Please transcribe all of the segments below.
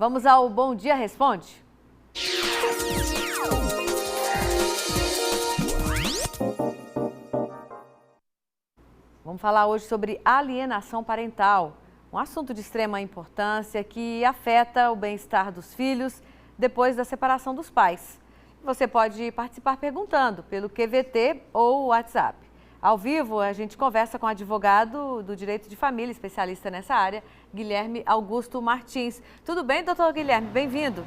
Vamos ao Bom Dia Responde? Vamos falar hoje sobre alienação parental, um assunto de extrema importância que afeta o bem-estar dos filhos depois da separação dos pais. Você pode participar perguntando pelo QVT ou WhatsApp. Ao vivo, a gente conversa com o advogado do Direito de Família, especialista nessa área, Guilherme Augusto Martins. Tudo bem, doutor Guilherme? Bem-vindo.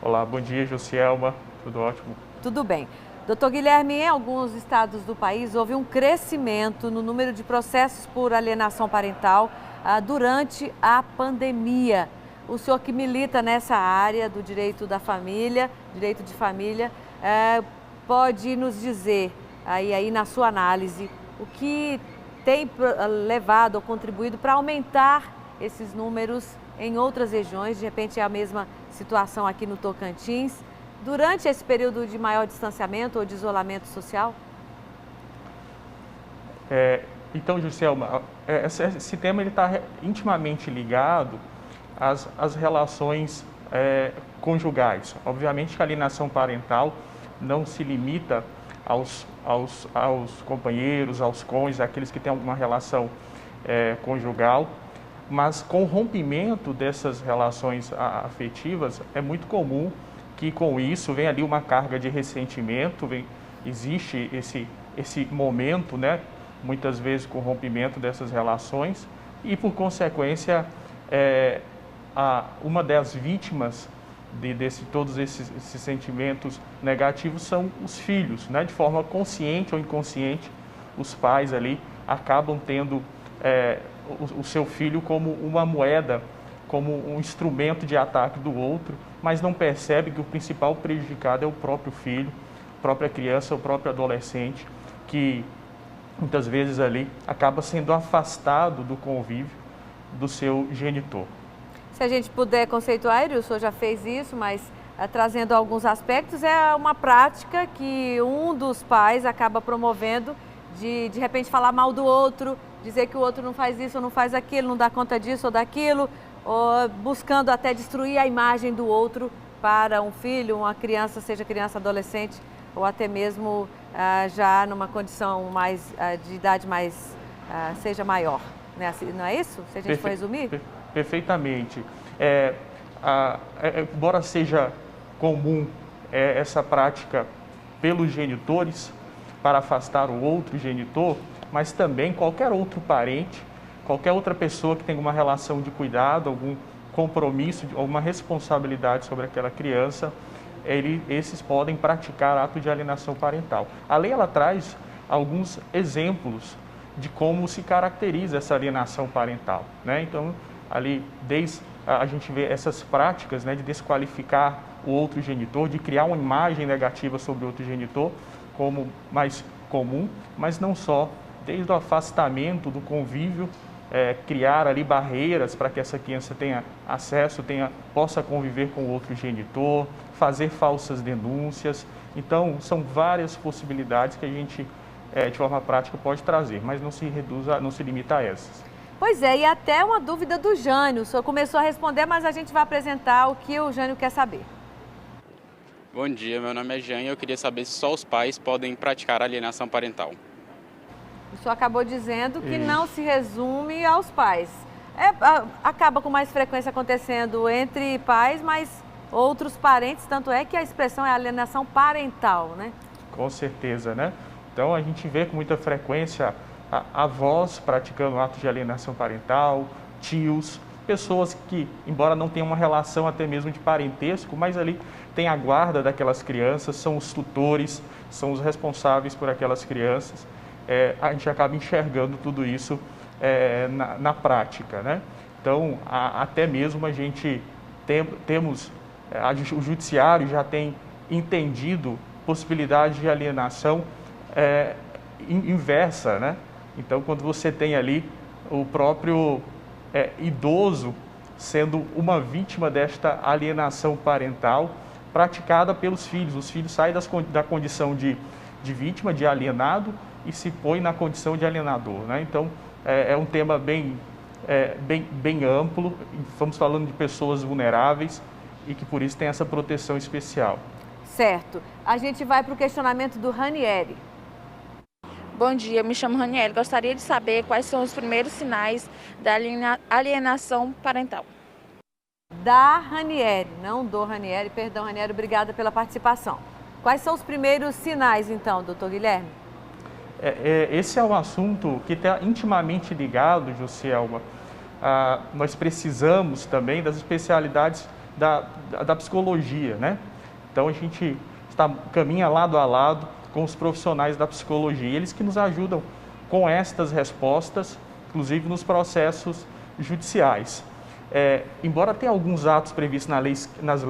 Olá, bom dia, Josielma. Tudo ótimo? Tudo bem. Doutor Guilherme, em alguns estados do país houve um crescimento no número de processos por alienação parental durante a pandemia. O senhor que milita nessa área do direito da família, direito de família, pode nos dizer, aí na sua análise, o que tem levado ou contribuído para aumentar esses números em outras regiões? De repente é a mesma situação aqui no Tocantins, durante esse período de maior distanciamento ou de isolamento social? Então, Juscelma, esse tema está intimamente ligado às relações conjugais. Obviamente que a alienação parental não se limita aos companheiros, aos cônjuges, aqueles que têm alguma relação conjugal, mas com o rompimento dessas relações afetivas, é muito comum que com isso vem ali uma carga de ressentimento, existe esse momento, né, muitas vezes com o rompimento dessas relações e por consequência uma das vítimas de todos esses sentimentos negativos são os filhos, né, de forma consciente ou inconsciente, os pais ali acabam tendo o seu filho como uma moeda, como um instrumento de ataque do outro, mas não percebe que o principal prejudicado é o próprio filho, a própria criança, o próprio adolescente, que muitas vezes ali acaba sendo afastado do convívio do seu genitor. Se a gente puder conceituar, o senhor já fez isso, mas trazendo alguns aspectos, é uma prática que um dos pais acaba promovendo de repente falar mal do outro, dizer que o outro não faz isso ou não faz aquilo, não dá conta disso ou daquilo, ou buscando até destruir a imagem do outro para um filho, uma criança, seja criança, adolescente, ou até mesmo já numa condição de idade mais, seja maior. Não é isso? Se a gente for resumir? Perfeitamente. Embora seja comum essa prática pelos genitores para afastar o outro genitor, mas também qualquer outro parente, qualquer outra pessoa que tenha uma relação de cuidado, algum compromisso, alguma responsabilidade sobre aquela criança, esses podem praticar ato de alienação parental. A lei ela traz alguns exemplos de como se caracteriza essa alienação parental, né? Então, ali, a gente vê essas práticas, né, de desqualificar o outro genitor, de criar uma imagem negativa sobre o outro genitor, como mais comum, mas não só, desde o afastamento do convívio, criar ali barreiras para que essa criança tenha acesso, possa conviver com o outro genitor, fazer falsas denúncias. Então, são várias possibilidades que a gente, de forma prática, pode trazer, mas não se limita a essas. Pois é, e até uma dúvida do Jânio. O senhor começou a responder, mas a gente vai apresentar o que o Jânio quer saber. Bom dia, meu nome é Jânio e eu queria saber se só os pais podem praticar alienação parental. O senhor acabou dizendo que não se resume aos pais. Acaba com mais frequência acontecendo entre pais, mas outros parentes, tanto é que a expressão é alienação parental, né? Com certeza, né? Então a gente vê com muita frequência avós praticando atos de alienação parental, tios, pessoas que, embora não tenham uma relação até mesmo de parentesco, mas ali tem a guarda daquelas crianças, são os tutores, são os responsáveis por aquelas crianças. A gente acaba enxergando tudo isso na prática, né? Então, até mesmo a gente o judiciário já tem entendido possibilidade de alienação inversa, né? Então, quando você tem ali o próprio idoso sendo uma vítima desta alienação parental praticada pelos filhos, os filhos saem da condição de vítima, de alienado, e se põe na condição de alienador, né? Então, é um tema bem bem amplo, estamos falando de pessoas vulneráveis e que por isso tem essa proteção especial. Certo. A gente vai para o questionamento do Ranieri. Bom dia, me chamo Ranieri. Gostaria de saber quais são os primeiros sinais da alienação parental. Da Ranieri, não do Ranieri. Perdão, Ranieri, obrigada pela participação. Quais são os primeiros sinais, então, doutor Guilherme? Esse é um assunto que está intimamente ligado, Josielma. Nós precisamos também das especialidades da psicologia, né? Então, a gente caminha lado a lado com os profissionais da psicologia. Eles que nos ajudam com estas respostas, inclusive nos processos judiciais. Embora tenha alguns atos previstos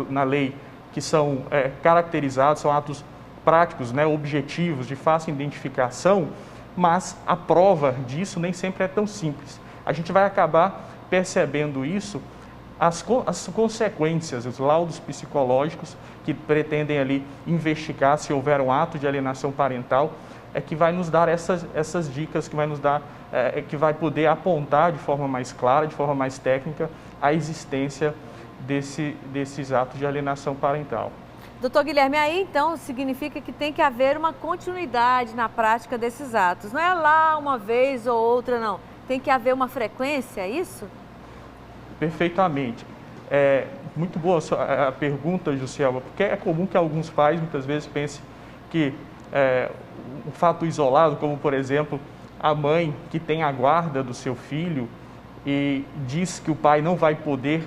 na lei que são caracterizados, são atos práticos, né, objetivos, de fácil identificação, mas a prova disso nem sempre é tão simples. A gente vai acabar percebendo isso, as consequências, os laudos psicológicos que pretendem ali investigar se houver um ato de alienação parental, que vai nos dar essas dicas, que vai nos dar, que vai poder apontar de forma mais clara, de forma mais técnica, a existência desses atos de alienação parental. Doutor Guilherme, aí então significa que tem que haver uma continuidade na prática desses atos. Não é lá uma vez ou outra, não. Tem que haver uma frequência, é isso? Perfeitamente. Muito boa a pergunta, Juscelma, porque é comum que alguns pais muitas vezes pensem que um fato isolado, como por exemplo, a mãe que tem a guarda do seu filho e diz que o pai não vai poder,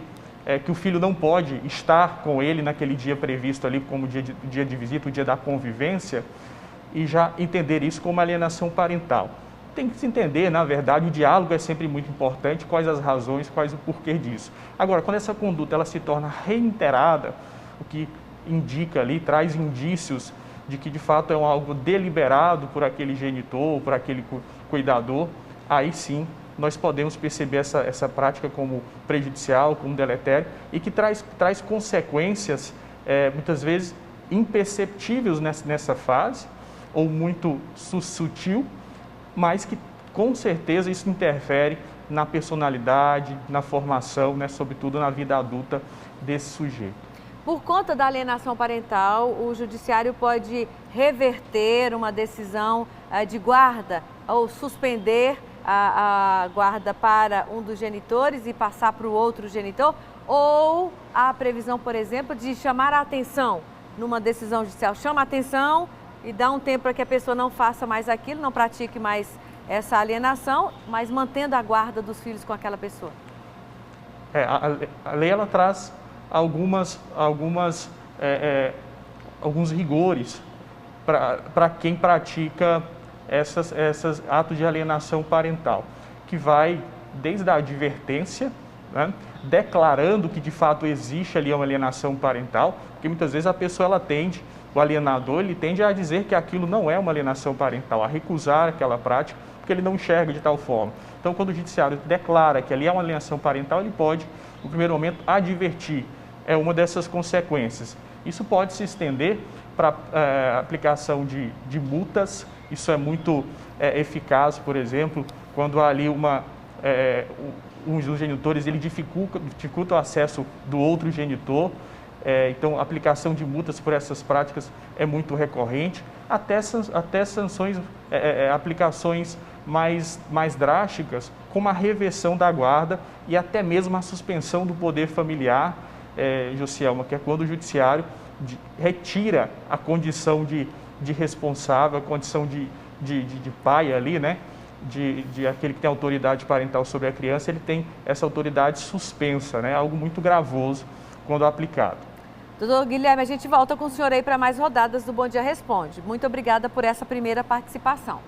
que o filho não pode estar com ele naquele dia previsto ali como dia de visita, o dia da convivência, e já entender isso como alienação parental. Tem que se entender, na verdade, o diálogo é sempre muito importante, quais as razões, quais o porquê disso. Agora, quando essa conduta ela se torna reiterada, o que indica ali, traz indícios de que de fato é algo deliberado por aquele genitor, por aquele cuidador, aí sim nós podemos perceber essa prática como prejudicial, como deletério, e que traz consequências, muitas vezes, imperceptíveis nessa fase, ou muito sutil, mas que com certeza isso interfere na personalidade, na formação, né, sobretudo na vida adulta desse sujeito. Por conta da alienação parental, o judiciário pode reverter uma decisão de guarda ou suspender a guarda para um dos genitores e passar para o outro genitor? Ou há a previsão, por exemplo, de chamar a atenção numa decisão judicial? Chama a atenção e dá um tempo para que a pessoa não faça mais aquilo, não pratique mais essa alienação, mas mantendo a guarda dos filhos com aquela pessoa. A lei ela traz alguns rigores para quem pratica esses atos de alienação parental, que vai desde a advertência, né, declarando que de fato existe ali uma alienação parental, porque muitas vezes a pessoa o alienador, ele tende a dizer que aquilo não é uma alienação parental, a recusar aquela prática, porque ele não enxerga de tal forma. Então, quando o judiciário declara que ali é uma alienação parental, ele pode, no primeiro momento, advertir. É uma dessas consequências. Isso pode se estender para aplicação de multas. Isso é muito eficaz, por exemplo, quando há ali um dos genitores ele dificulta o acesso do outro genitor. Então, a aplicação de multas por essas práticas é muito recorrente, até sanções, aplicações mais drásticas, como a reversão da guarda e até mesmo a suspensão do poder familiar, Josielma, que é quando o judiciário retira a condição de responsável, a condição de pai ali, né? De aquele que tem autoridade parental sobre a criança, ele tem essa autoridade suspensa, né? Algo muito gravoso quando aplicado. Doutor Guilherme, a gente volta com o senhor aí para mais rodadas do Bom Dia Responde. Muito obrigada por essa primeira participação.